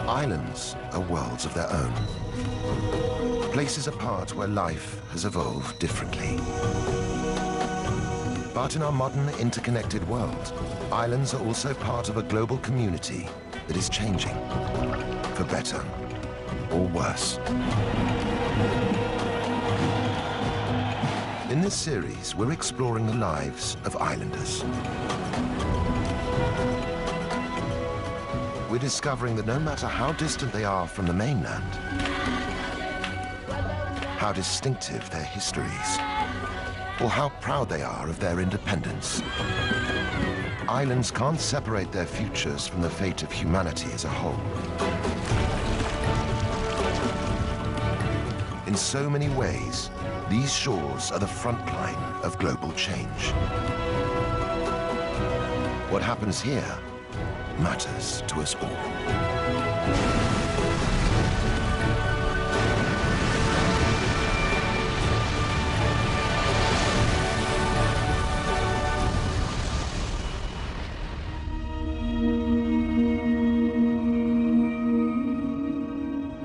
Islands are worlds of their own. Places apart where life has evolved differently. But in our modern interconnected world, islands are also part of a global community that is changing, for better or worse. In this series, we're exploring the lives of islanders. We're discovering that no matter how distant they are from the mainland, how distinctive their histories, or how proud they are of their independence, islands can't separate their futures from the fate of humanity as a whole. In so many ways, these shores are the front line of global change. What happens here matters to us all.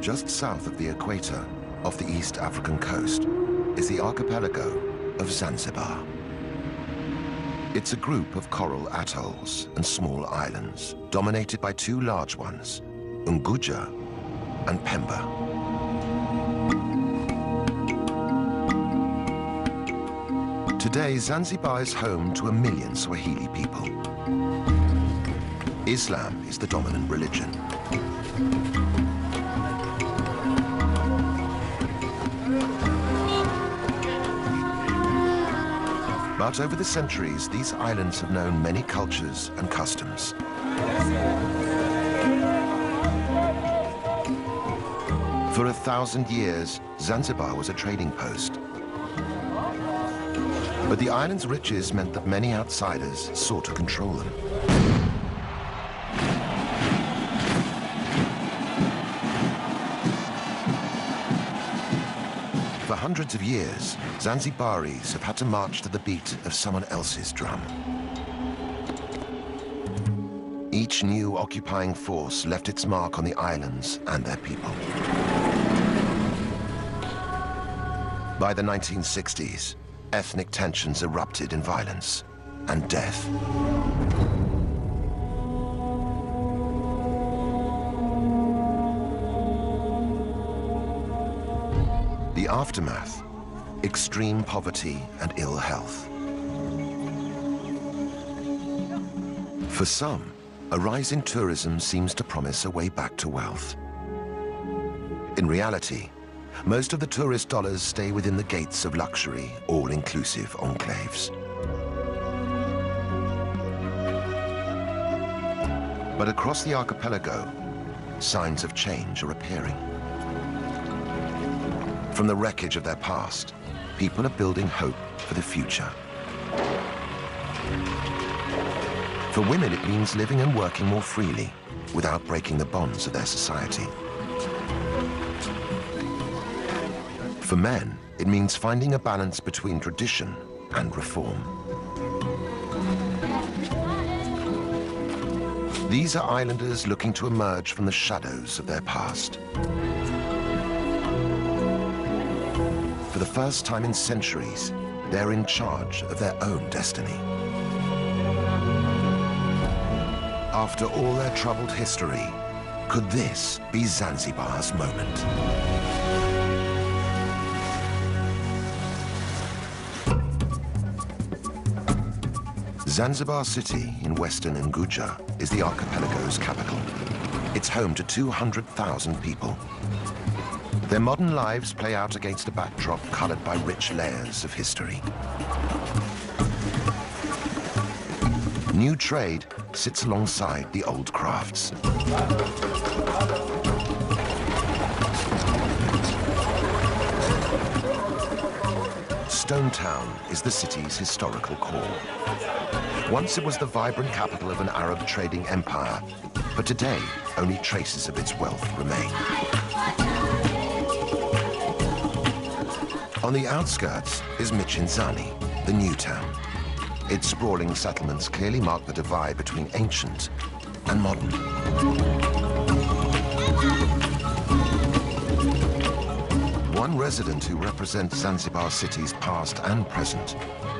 Just south of the equator, off the East African coast, is the archipelago of Zanzibar. It's a group of coral atolls and small islands, dominated by two large ones, Unguja and Pemba. Today, Zanzibar is home to 1 million Swahili people. Islam is the dominant religion. But over the centuries, these islands have known many cultures and customs. For 1,000 years, Zanzibar was a trading post. But the island's riches meant that many outsiders sought to control them. For hundreds of years, Zanzibaris have had to march to the beat of someone else's drum. Each new occupying force left its mark on the islands and their people. By the 1960s, ethnic tensions erupted in violence and death. The aftermath, extreme poverty and ill health. For some, a rise in tourism seems to promise a way back to wealth. In reality, most of the tourist dollars stay within the gates of luxury, all-inclusive enclaves. But across the archipelago, signs of change are appearing. From the wreckage of their past, people are building hope for the future. For women, it means living and working more freely without breaking the bonds of their society. For men, it means finding a balance between tradition and reform. These are islanders looking to emerge from the shadows of their past. For the first time in centuries, they're in charge of their own destiny. After all their troubled history, could this be Zanzibar's moment? Zanzibar City in western Unguja is the archipelago's capital. It's home to 200,000 people. Their modern lives play out against a backdrop colored by rich layers of history. New trade sits alongside the old crafts. Stone Town is the city's historical core. Once it was the vibrant capital of an Arab trading empire, but today only traces of its wealth remain. On the outskirts is Michinzani, the new town. Its sprawling settlements clearly mark the divide between ancient and modern. One resident who represents Zanzibar city's past and present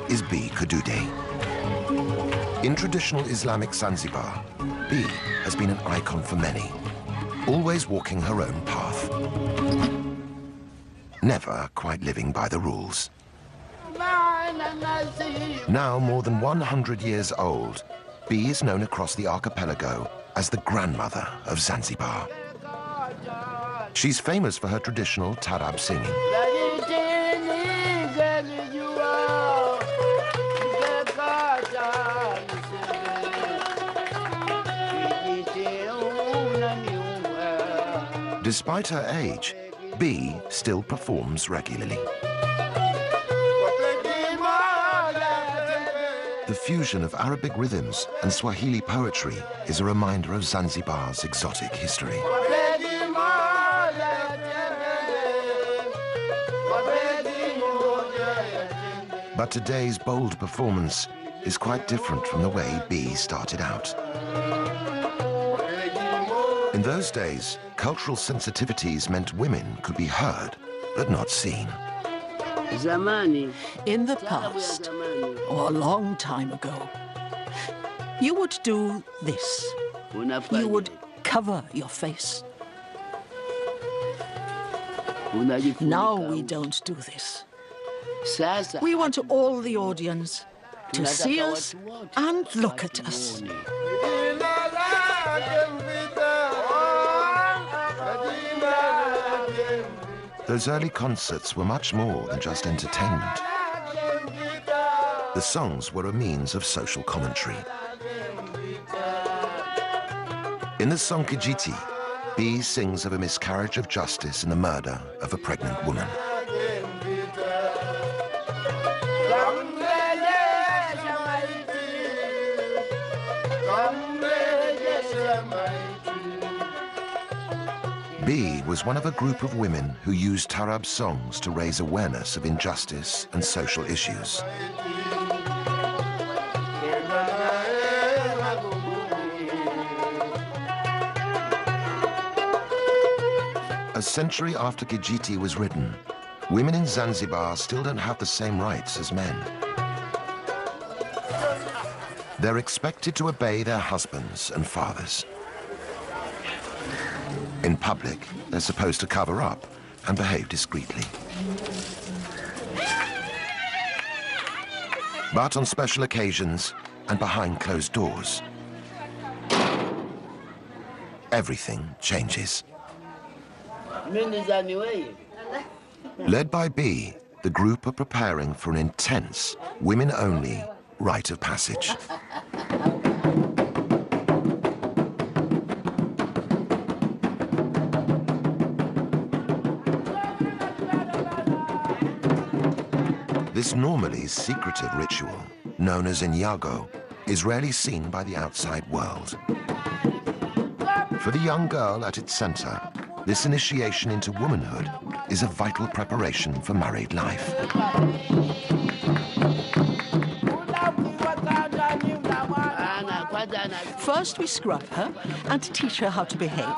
is Bi Kidude. In traditional Islamic Zanzibar, Bi has been an icon for many, always walking her own path, never quite living by the rules. Now more than 100 years old, Bi is known across the archipelago as the grandmother of Zanzibar. She's famous for her traditional Tarab singing. Despite her age, Bi still performs regularly. The fusion of Arabic rhythms and Swahili poetry is a reminder of Zanzibar's exotic history. But today's bold performance is quite different from the way Bi started out. In those days, cultural sensitivities meant women could be heard, but not seen. In the past, or a long time ago, you would do this. You would cover your face. Now we don't do this. We want all the audience to see us and look at us. Those early concerts were much more than just entertainment. The songs were a means of social commentary. In the song Kijiti, Bi sings of a miscarriage of justice and the murder of a pregnant woman. Bi was one of a group of women who used Tarab songs to raise awareness of injustice and social issues. A century after Kijiti was written, women in Zanzibar still don't have the same rights as men. They're expected to obey their husbands and fathers. In public, they're supposed to cover up and behave discreetly. But on special occasions and behind closed doors, everything changes. Led by Bi, the group are preparing for an intense, women-only rite of passage. This normally secretive ritual, known as Inyago, is rarely seen by the outside world. For the young girl at its center, this initiation into womanhood is a vital preparation for married life. First, we scrub her and teach her how to behave,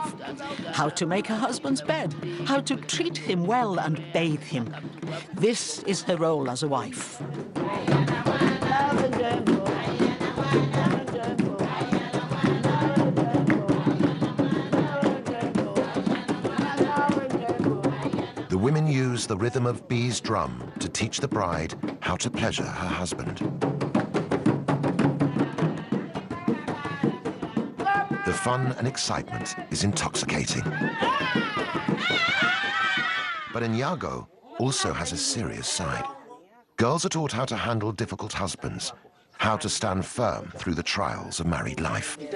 how to make her husband's bed, how to treat him well and bathe him. This is her role as a wife. The women use the rhythm of Bi's drum to teach the bride how to pleasure her husband. The fun and excitement is intoxicating. But Inyago also has a serious side. Girls are taught how to handle difficult husbands, how to stand firm through the trials of married life. As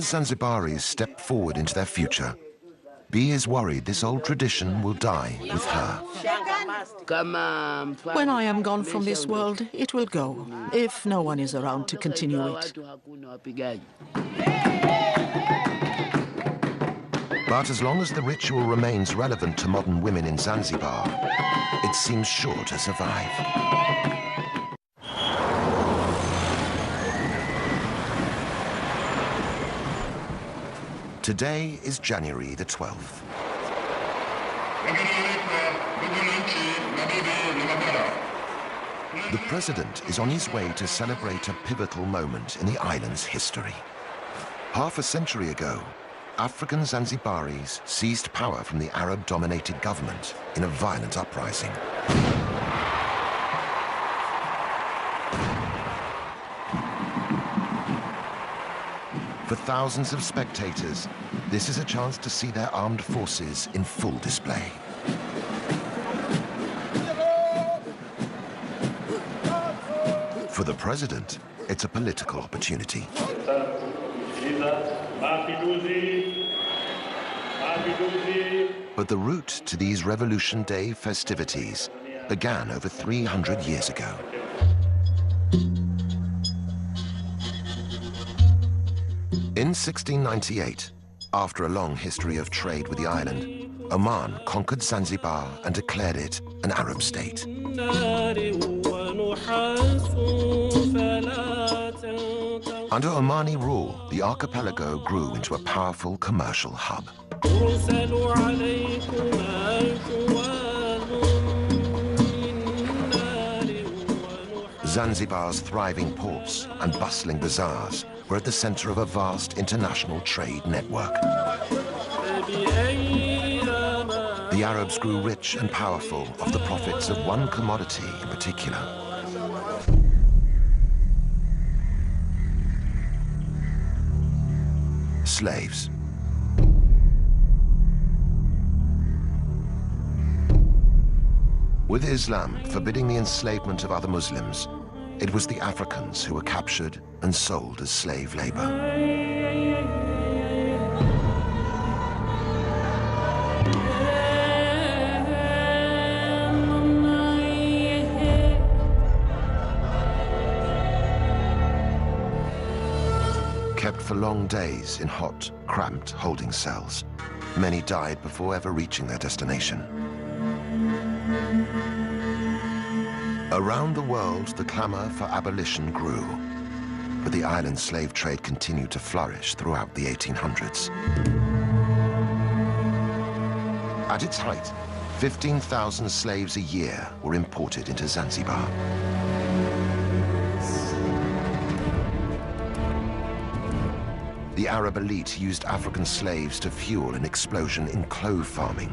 Zanzibaris step forward into their future, Bi is worried this old tradition will die with her. When I am gone from this world, it will go, if no one is around to continue it. But as long as the ritual remains relevant to modern women in Zanzibar, it seems sure to survive. Today is January the 12th. The president is on his way to celebrate a pivotal moment in the island's history. Half a century ago, African Zanzibaris seized power from the Arab-dominated government in a violent uprising. For thousands of spectators, this is a chance to see their armed forces in full display. For the president, it's a political opportunity. But the route to these Revolution Day festivities began over 300 years ago. In 1698, after a long history of trade with the island, Oman conquered Zanzibar and declared it an Arab state. Under Omani rule, the archipelago grew into a powerful commercial hub. Zanzibar's thriving ports and bustling bazaars were at the center of a vast international trade network. The Arabs grew rich and powerful off the profits of one commodity in particular: slaves. With Islam forbidding the enslavement of other Muslims, it was the Africans who were captured and sold as slave labor. Kept for long days in hot, cramped holding cells. Many died before ever reaching their destination. Around the world, the clamor for abolition grew, but the island slave trade continued to flourish throughout the 1800s. At its height, 15,000 slaves a year were imported into Zanzibar. The Arab elite used African slaves to fuel an explosion in clove farming.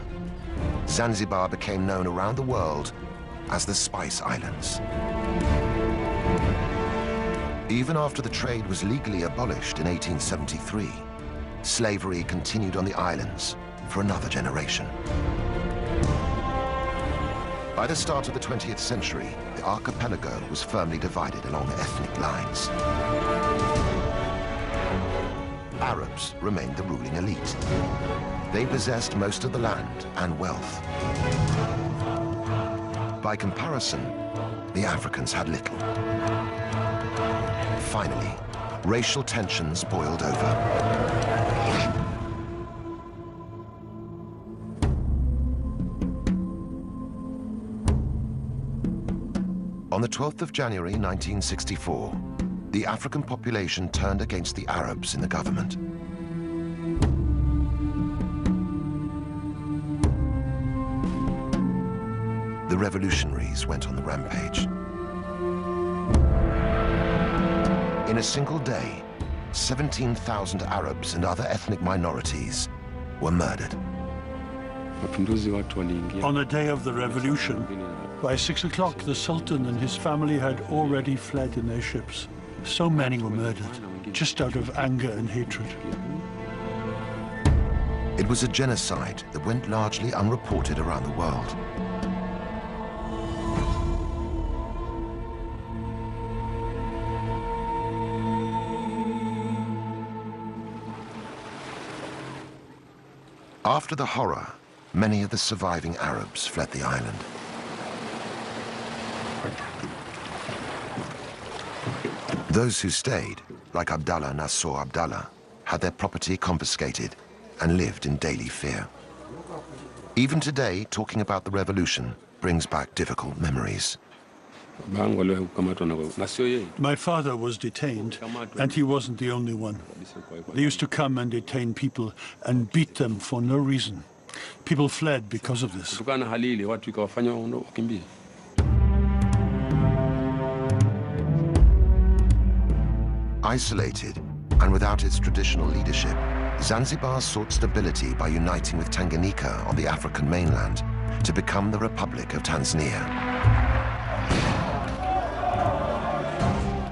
Zanzibar became known around the world as the Spice Islands. Even after the trade was legally abolished in 1873, slavery continued on the islands for another generation. By the start of the 20th century, the archipelago was firmly divided along ethnic lines. Arabs remained the ruling elite. They possessed most of the land and wealth. By comparison, the Africans had little. Finally, racial tensions boiled over. On the 12th of January 1964, the African population turned against the Arabs in the government. The revolutionaries went on the rampage. In a single day, 17,000 Arabs and other ethnic minorities were murdered. On the day of the revolution, by 6 o'clock, the Sultan and his family had already fled in their ships. So many were murdered, just out of anger and hatred. It was a genocide that went largely unreported around the world. After the horror, many of the surviving Arabs fled the island. Those who stayed, like Abdallah Nasor Abdallah, had their property confiscated and lived in daily fear. Even today, talking about the revolution brings back difficult memories. My father was detained, and he wasn't the only one. They used to come and detain people and beat them for no reason. People fled because of this. Kutokana na hali ile watu ikawafanya wakimbie. Isolated and without its traditional leadership, Zanzibar sought stability by uniting with Tanganyika on the African mainland to become the Republic of Tanzania.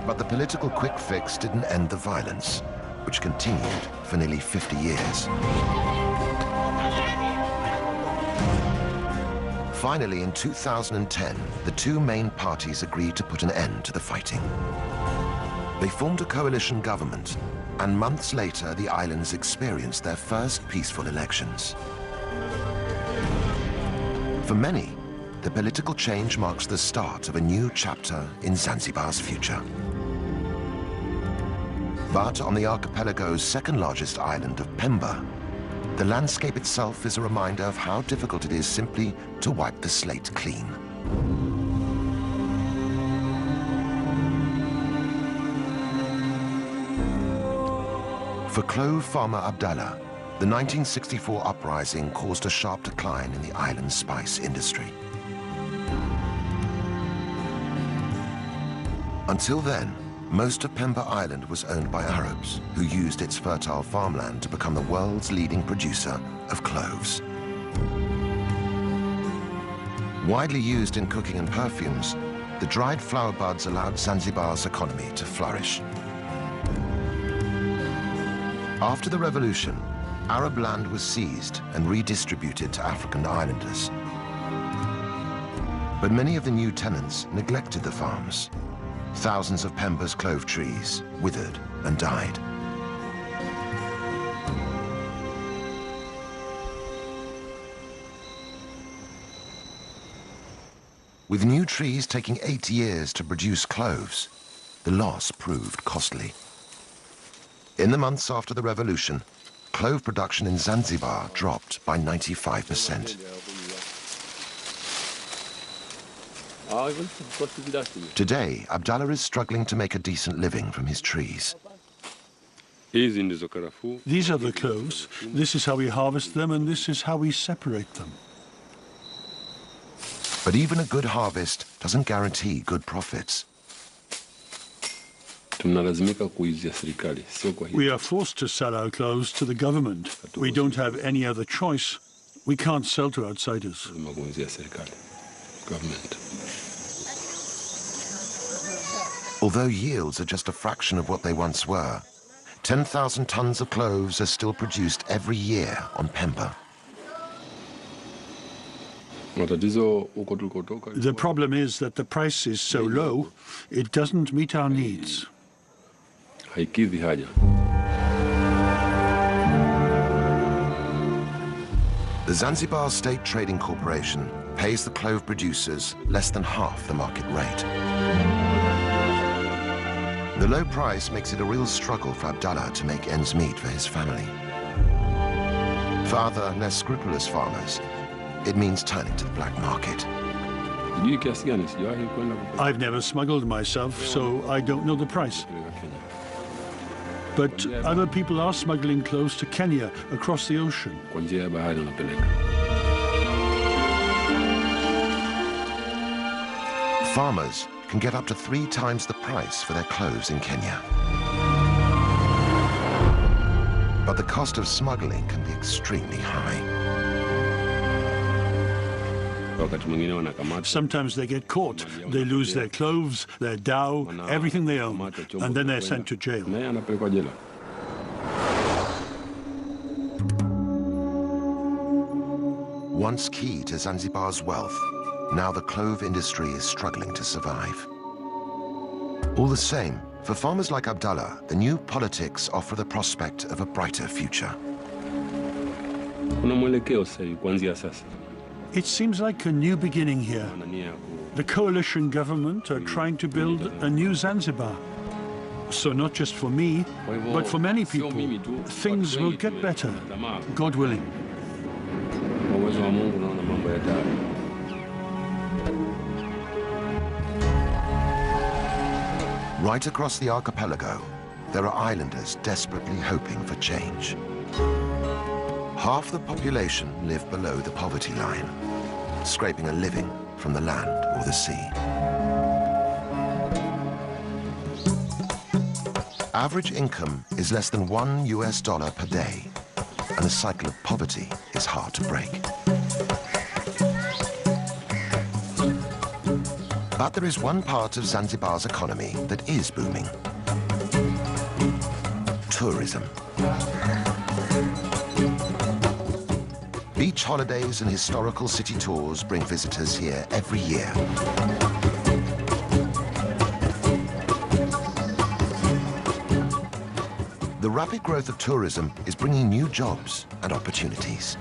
But the political quick fix didn't end the violence, which continued for nearly 50 years. Finally, in 2010, the two main parties agreed to put an end to the fighting. They formed a coalition government, and months later, the islands experienced their first peaceful elections. For many, the political change marks the start of a new chapter in Zanzibar's future. But on the archipelago's second-largest island of Pemba, the landscape itself is a reminder of how difficult it is simply to wipe the slate clean. For clove farmer Abdallah, the 1964 uprising caused a sharp decline in the island's spice industry. Until then, most of Pemba Island was owned by Arabs, who used its fertile farmland to become the world's leading producer of cloves. Widely used in cooking and perfumes, the dried flower buds allowed Zanzibar's economy to flourish. After the revolution, Arab land was seized and redistributed to African islanders. But many of the new tenants neglected the farms. Thousands of Pemba's clove trees withered and died. With new trees taking 8 years to produce cloves, the loss proved costly. In the months after the revolution, clove production in Zanzibar dropped by 95%. Today, Abdallah is struggling to make a decent living from his trees. These are the cloves. This is how we harvest them, and this is how we separate them. But even a good harvest doesn't guarantee good profits. We are forced to sell our cloves to the government. We don't have any other choice. We can't sell to outsiders. Although yields are just a fraction of what they once were, 10,000 tons of cloves are still produced every year on Pemba. The problem is that the price is so low, it doesn't meet our needs. The Zanzibar State Trading Corporation pays the clove producers less than half the market rate. The low price makes it a real struggle for Abdallah to make ends meet for his family. For other, less scrupulous farmers, it means turning to the black market. I've never smuggled myself, so I don't know the price. But other people are smuggling cloves to Kenya across the ocean. Farmers can get up to 3 times the price for their cloves in Kenya. But the cost of smuggling can be extremely high. Sometimes they get caught. They lose their cloves, their dhow, everything they own, and then they're sent to jail. Once key to Zanzibar's wealth, now the clove industry is struggling to survive. All the same, for farmers like Abdallah, the new politics offer the prospect of a brighter future. It seems like a new beginning here. The coalition government are trying to build a new Zanzibar. So not just for me, but for many people, things will get better, God willing. Right across the archipelago, there are islanders desperately hoping for change. Half the population live below the poverty line, scraping a living from the land or the sea. Average income is less than $1 per day, and the cycle of poverty is hard to break. But there is one part of Zanzibar's economy that is booming: tourism. Beach holidays and historical city tours bring visitors here every year. The rapid growth of tourism is bringing new jobs and opportunities.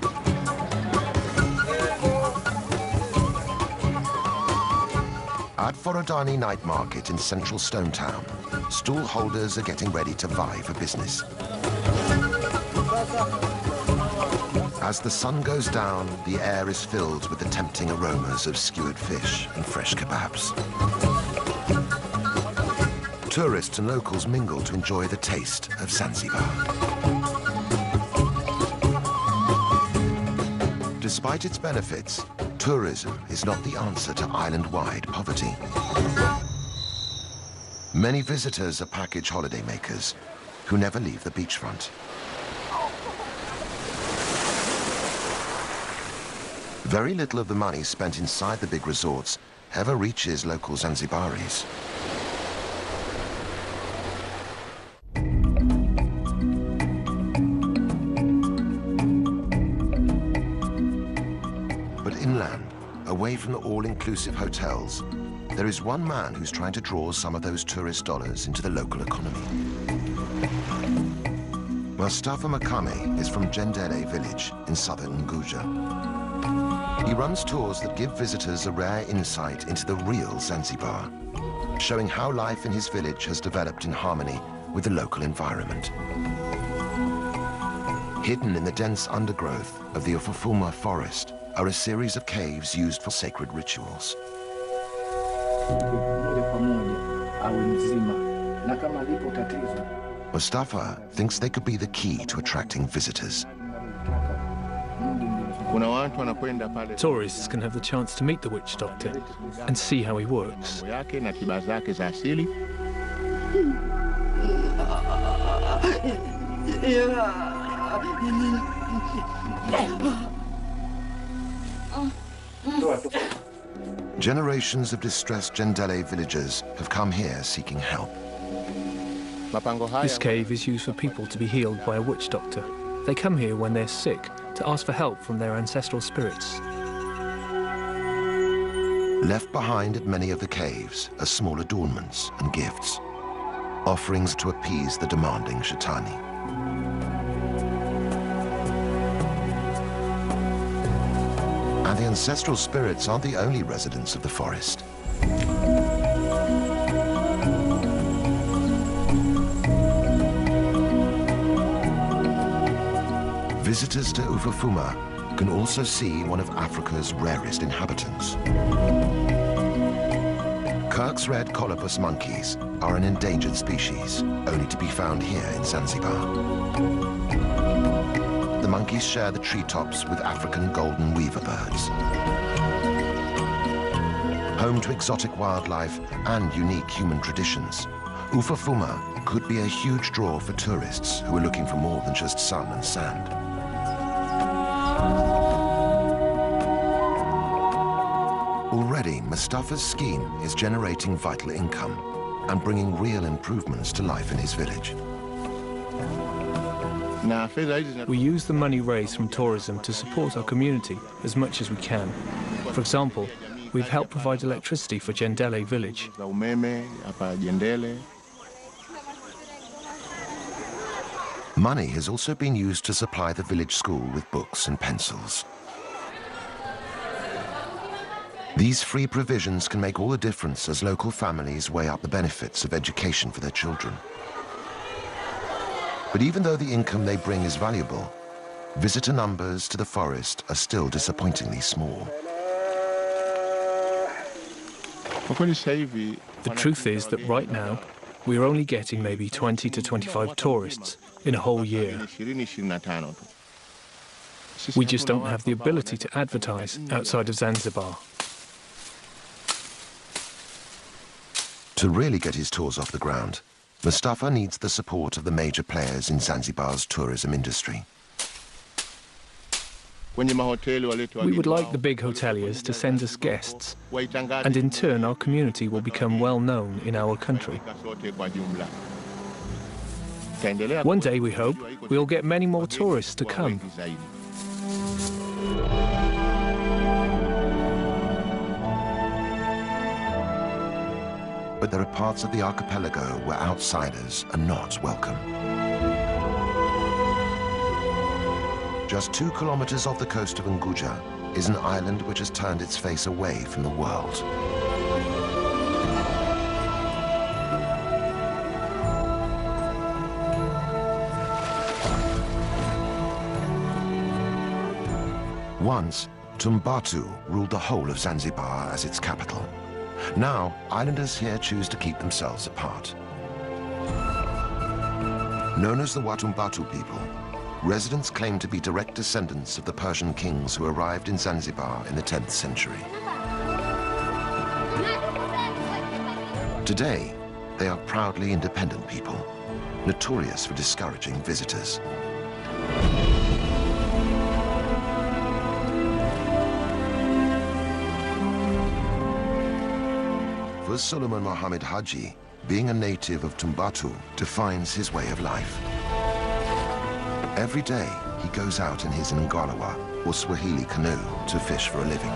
At Forodani Night Market in central Stone Town, stall holders are getting ready to vie for business. As the sun goes down, the air is filled with the tempting aromas of skewered fish and fresh kebabs. Tourists and locals mingle to enjoy the taste of Zanzibar. Despite its benefits, tourism is not the answer to island-wide poverty. Many visitors are package holidaymakers who never leave the beachfront. Very little of the money spent inside the big resorts ever reaches local Zanzibaris. But inland, away from the all-inclusive hotels, there is one man who's trying to draw some of those tourist dollars into the local economy. Mustafa Makame is from Jendele village in southern Unguja. He runs tours that give visitors a rare insight into the real Zanzibar, showing how life in his village has developed in harmony with the local environment. Hidden in the dense undergrowth of the Ufufuma forest are a series of caves used for sacred rituals. Mustafa thinks they could be the key to attracting visitors. Tourists can have the chance to meet the witch doctor and see how he works. Generations of distressed Jendele villagers have come here seeking help. This cave is used for people to be healed by a witch doctor. They come here when they're sick to ask for help from their ancestral spirits. Left behind at many of the caves are small adornments and gifts, offerings to appease the demanding Shetani. And the ancestral spirits aren't the only residents of the forest. Visitors to Ufufuma can also see one of Africa's rarest inhabitants. Kirk's red colobus monkeys are an endangered species, only to be found here in Zanzibar. The monkeys share the treetops with African golden weaver birds. Home to exotic wildlife and unique human traditions, Ufufuma could be a huge draw for tourists who are looking for more than just sun and sand. Already, Mustafa's scheme is generating vital income and bringing real improvements to life in his village. We use the money raised from tourism to support our community as much as we can. For example, we've helped provide electricity for Jendele village. Money has also been used to supply the village school with books and pencils. These free provisions can make all the difference as local families weigh up the benefits of education for their children. But even though the income they bring is valuable, visitor numbers to the forest are still disappointingly small. The truth is that right now, we're only getting maybe 20 to 25 tourists in a whole year. We just don't have the ability to advertise outside of Zanzibar. To really get his tours off the ground, Mustafa needs the support of the major players in Zanzibar's tourism industry. We would like the big hoteliers to send us guests, and in turn our community will become well known in our country. One day, we hope, we'll get many more tourists to come. But there are parts of the archipelago where outsiders are not welcome. Just 2 kilometers off the coast of Unguja is an island which has turned its face away from the world. Once, Tumbatu ruled the whole of Zanzibar as its capital. Now, islanders here choose to keep themselves apart. Known as the Watumbatu people, residents claim to be direct descendants of the Persian kings who arrived in Zanzibar in the 10th century. Today, they are proudly independent people, notorious for discouraging visitors. For Suleiman Mohammed Haji, being a native of Tumbatu defines his way of life. Every day, he goes out in his Ngalawa, or Swahili canoe, to fish for a living.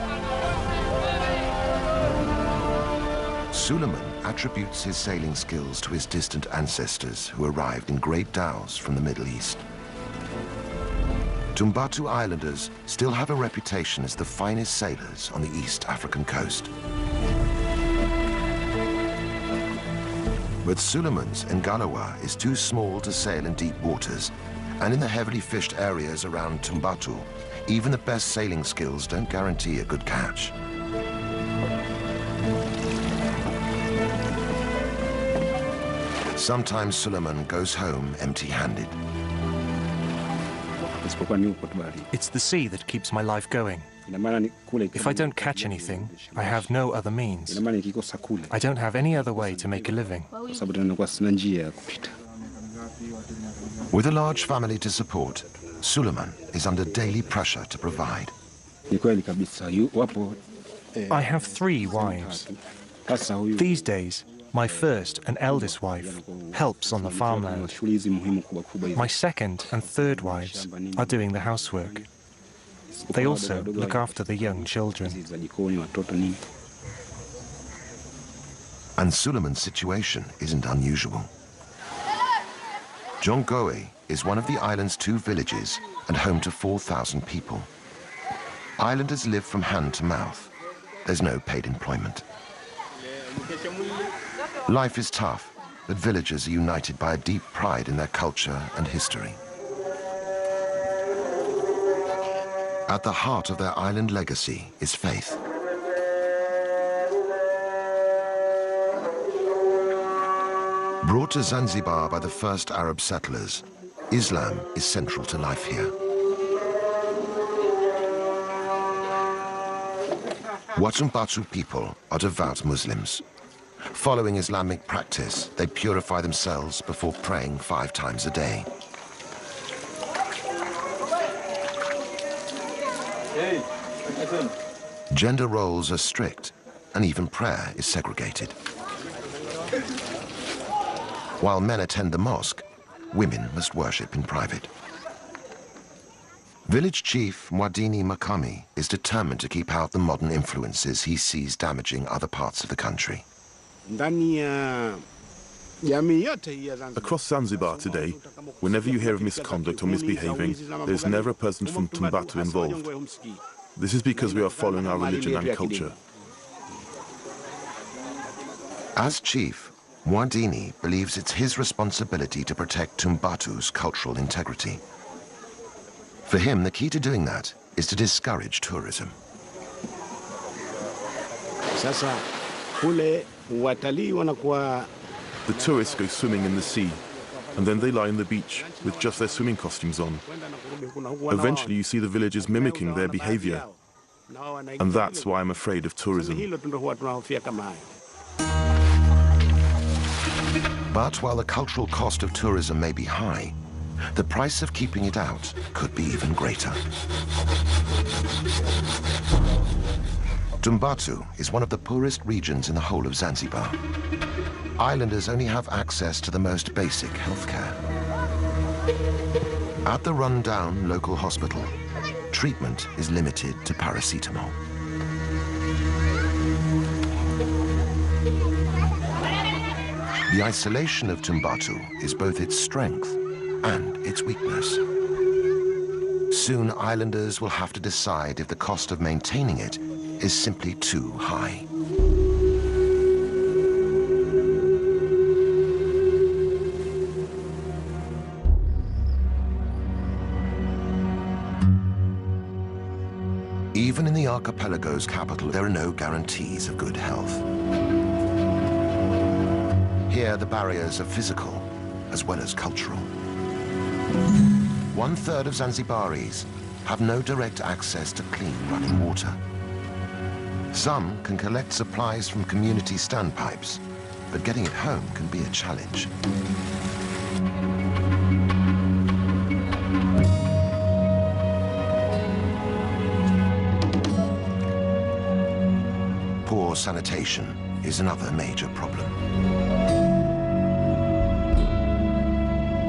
Suleiman attributes his sailing skills to his distant ancestors who arrived in great dhows from the Middle East. Tumbatu Islanders still have a reputation as the finest sailors on the East African coast. But Suleiman's Ngalawa is too small to sail in deep waters, and in the heavily fished areas around Tumbatu, even the best sailing skills don't guarantee a good catch. Sometimes Suleiman goes home empty-handed. It's the sea that keeps my life going. If I don't catch anything, I have no other means. I don't have any other way to make a living. With a large family to support, Suleiman is under daily pressure to provide. I have 3 wives. These days, my first and eldest wife helps on the farmland. My second and third wives are doing the housework. They also look after the young children. And Suleiman's situation isn't unusual. Jongoe is one of the island's 2 villages and home to 4,000 people. Islanders live from hand to mouth. There's no paid employment. Life is tough, but villagers are united by a deep pride in their culture and history. At the heart of their island legacy is faith. Brought to Zanzibar by the first Arab settlers, Islam is central to life here. Watumbatu people are devout Muslims. Following Islamic practice, they purify themselves before praying 5 times a day. Gender roles are strict, and even prayer is segregated. While men attend the mosque, women must worship in private. Village chief Mwadini Makami is determined to keep out the modern influences he sees damaging other parts of the country. Across Zanzibar today, whenever you hear of misconduct or misbehaving, there is never a person from Tumbatu involved. This is because we are following our religion and culture. As chief, Mwadini believes it's his responsibility to protect Tumbatu's cultural integrity. For him, the key to doing that is to discourage tourism. The tourists go swimming in the sea. and then they lie on the beach with just their swimming costumes on. Eventually you see the villagers mimicking their behavior, and that's why I'm afraid of tourism. But while the cultural cost of tourism may be high, the price of keeping it out could be even greater. Tumbatu is one of the poorest regions in the whole of Zanzibar. Islanders only have access to the most basic healthcare. At the run-down local hospital, treatment is limited to paracetamol. The isolation of Tumbatu is both its strength and its weakness. Soon islanders will have to decide if the cost of maintaining it is simply too high. Even in the archipelago's capital, there are no guarantees of good health. Here, the barriers are physical as well as cultural. 1/3 of Zanzibaris have no direct access to clean running water. Some can collect supplies from community standpipes, but getting it home can be a challenge. Poor sanitation is another major problem.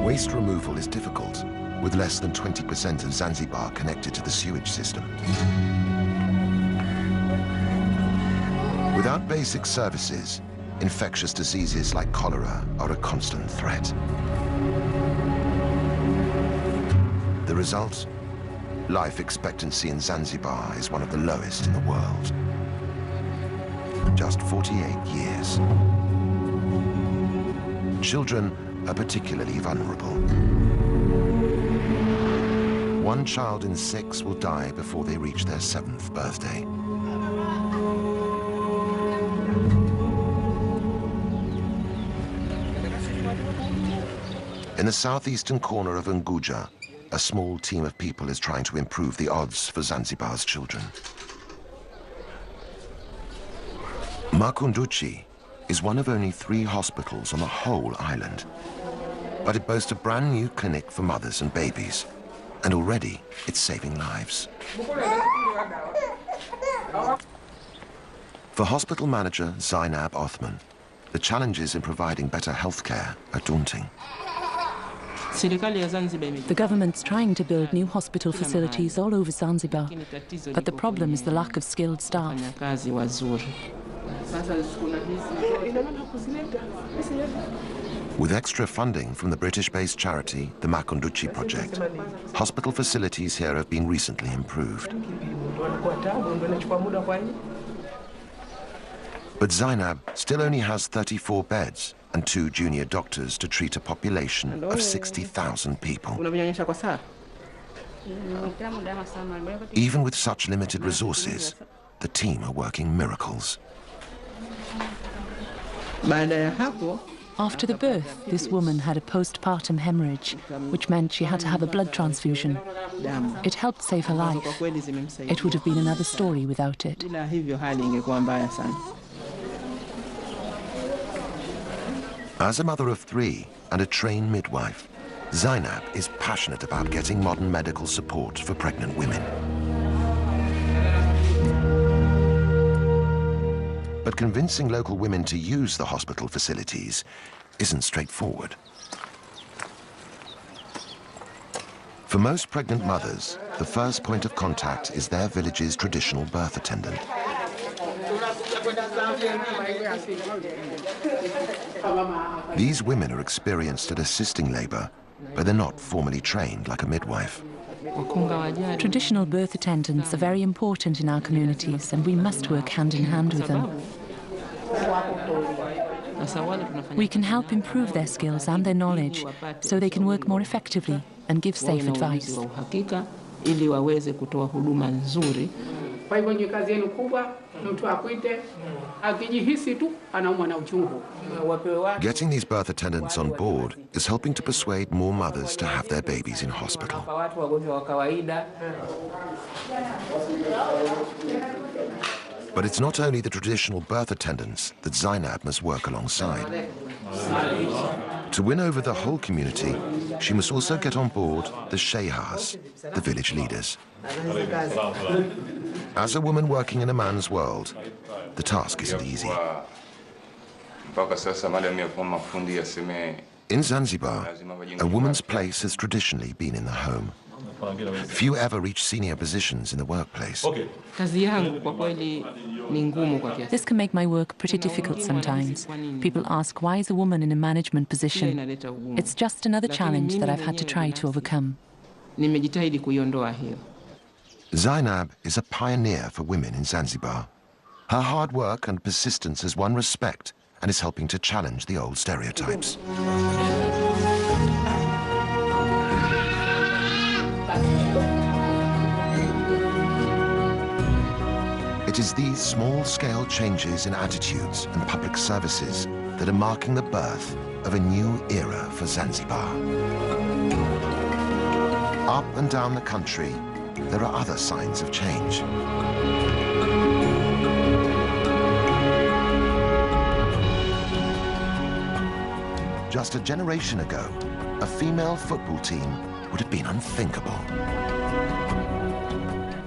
Waste removal is difficult, with less than 20% of Zanzibar connected to the sewage system. Without basic services, infectious diseases like cholera are a constant threat. The result? Life expectancy in Zanzibar is one of the lowest in the world. Just 48 years. Children are particularly vulnerable. 1 child in 6 will die before they reach their 7th birthday. In the southeastern corner of Unguja, a small team of people is trying to improve the odds for Zanzibar's children. Makunduchi is one of only 3 hospitals on the whole island, but it boasts a brand new clinic for mothers and babies, and already it's saving lives. For hospital manager Zainab Othman, the challenges in providing better health care are daunting. The government's trying to build new hospital facilities all over Zanzibar, but the problem is the lack of skilled staff. With extra funding from the British-based charity, the Makunduchi Project, hospital facilities here have been recently improved. But Zainab still only has 34 beds and 2 junior doctors to treat a population of 60,000 people. Even with such limited resources, the team are working miracles. After the birth, this woman had a postpartum hemorrhage, which meant she had to have a blood transfusion. It helped save her life. It would have been another story without it. As a mother of 3 and a trained midwife, Zainab is passionate about getting modern medical support for pregnant women. But convincing local women to use the hospital facilities isn't straightforward. For most pregnant mothers, the first point of contact is their village's traditional birth attendant. These women are experienced at assisting labor, but they're not formally trained like a midwife. Traditional birth attendants are very important in our communities, and we must work hand in hand with them. We can help improve their skills and their knowledge so they can work more effectively and give safe advice. Kwa hivyo ni kazi yenu kubwa, mtu akuite akijihisi tu anaumwa na uchungu. Getting these birth attendants on board is helping to persuade more mothers to have their babies in hospital. But it's not only the traditional birth attendants that Zainab must work alongside. To win over the whole community, she must also get on board the Shehas, the village leaders. As a woman working in a man's world, the task isn't easy. In Zanzibar, a woman's place has traditionally been in the home. Few ever reach senior positions in the workplace. This can make my work pretty difficult sometimes. People ask, why is a woman in a management position? It's just another challenge that I've had to try to overcome. Zainab is a pioneer for women in Zanzibar. Her hard work and persistence has won respect and is helping to challenge the old stereotypes. It is these small-scale changes in attitudes and public services that are marking the birth of a new era for Zanzibar. Up and down the country, there are other signs of change. Just a generation ago, a female football team would have been unthinkable.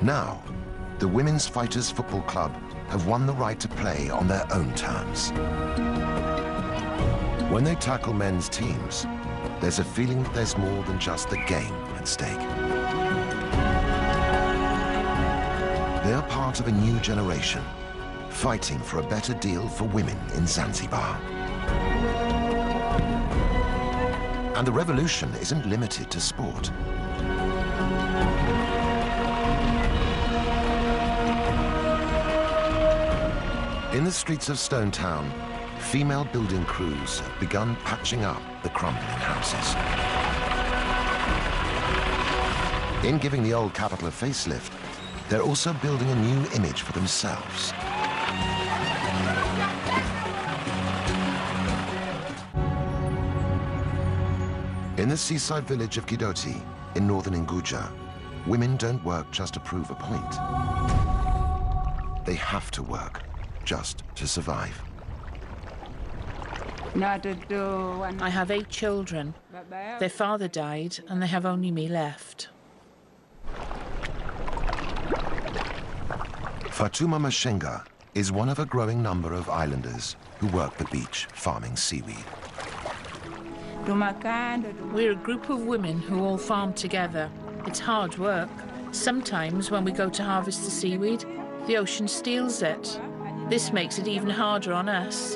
Now, the Women's Fighters Football Club have won the right to play on their own terms. When they tackle men's teams, there's a feeling that there's more than just the game at stake. They are part of a new generation, fighting for a better deal for women in Zanzibar. And the revolution isn't limited to sport. In the streets of Stone Town, female building crews have begun patching up the crumbling houses. In giving the old capital a facelift, they're also building a new image for themselves. In the seaside village of Kidoti, in northern Unguja, women don't work just to prove a point. They have to work just to survive. I have 8 children. Their father died, and they have only me left. Fatuma Mashenga is one of a growing number of islanders who work the beach farming seaweed. We're a group of women who all farm together. It's hard work. Sometimes when we go to harvest the seaweed, the ocean steals it. This makes it even harder on us.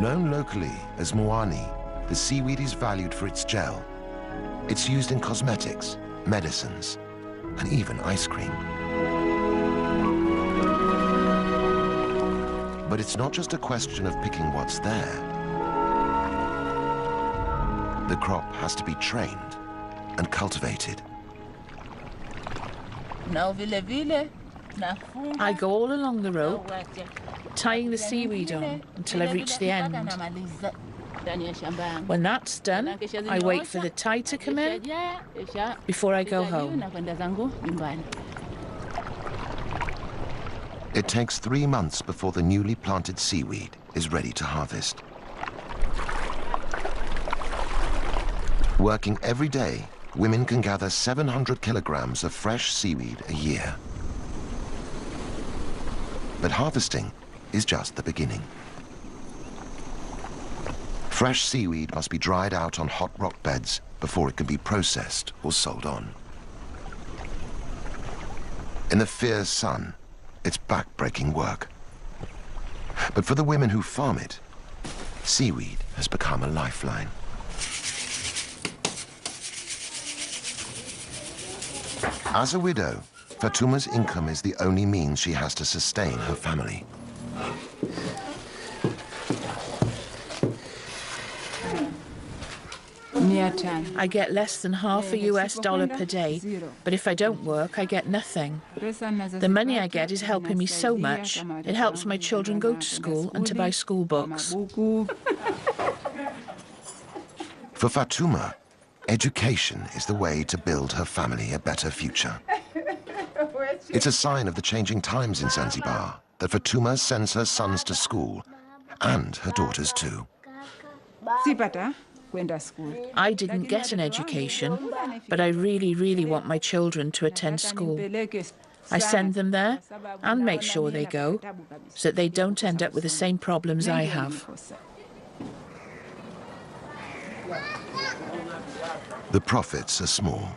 Known locally as Moani, the seaweed is valued for its gel. It's used in cosmetics, medicines, and even ice cream. But it's not just a question of picking what's there. The crop has to be trained and cultivated. I go all along the rope, tying the seaweed on until I reach the end. When that's done, I wait for the tide to come in before I go home. It takes 3 months before the newly planted seaweed is ready to harvest. Working every day, women can gather 700 kilograms of fresh seaweed a year. But harvesting is just the beginning. Fresh seaweed must be dried out on hot rock beds before it can be processed or sold on. In the fierce sun, it's back-breaking work. But for the women who farm it, seaweed has become a lifeline. As a widow, Fatuma's income is the only means she has to sustain her family. I get less than $50 per day, but if I don't work, I get nothing. The money I get is helping me so much. It helps my children go to school and to buy school books. For Fatuma, education is the way to build her family a better future. It's a sign of the changing times in Zanzibar that Fatuma sends her sons to school, and her daughters too. I didn't get an education, but I really, really want my children to attend school. I send them there and make sure they go, so that they don't end up with the same problems I have. The profits are small,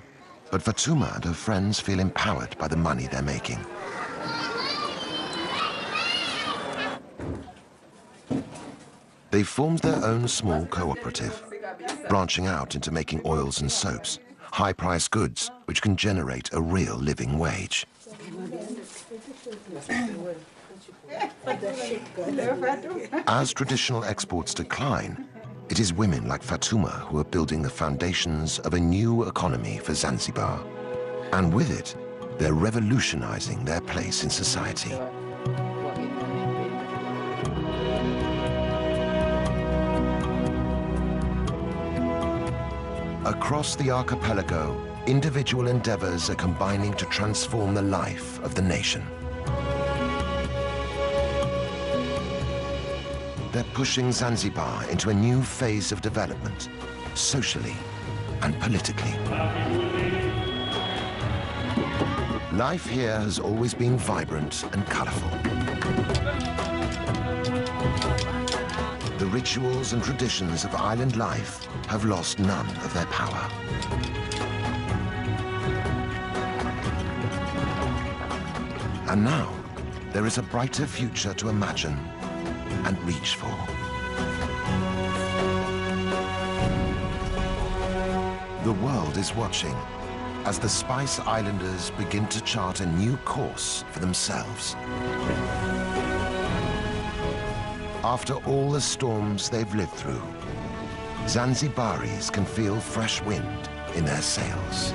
but Fatuma and her friends feel empowered by the money they're making. They've formed their own small cooperative, branching out into making oils and soaps, high-priced goods which can generate a real living wage. As traditional exports decline, it is women like Fatuma who are building the foundations of a new economy for Zanzibar. And with it, they're revolutionizing their place in society. Across the archipelago, individual endeavors are combining to transform the life of the nation. They're pushing Zanzibar into a new phase of development, socially and politically. Life here has always been vibrant and colorful. The rituals and traditions of island life have lost none of their power. And now, there is a brighter future to imagine and reach for. The world is watching as the Spice Islanders begin to chart a new course for themselves. After all the storms they've lived through, Zanzibaris can feel fresh wind in their sails.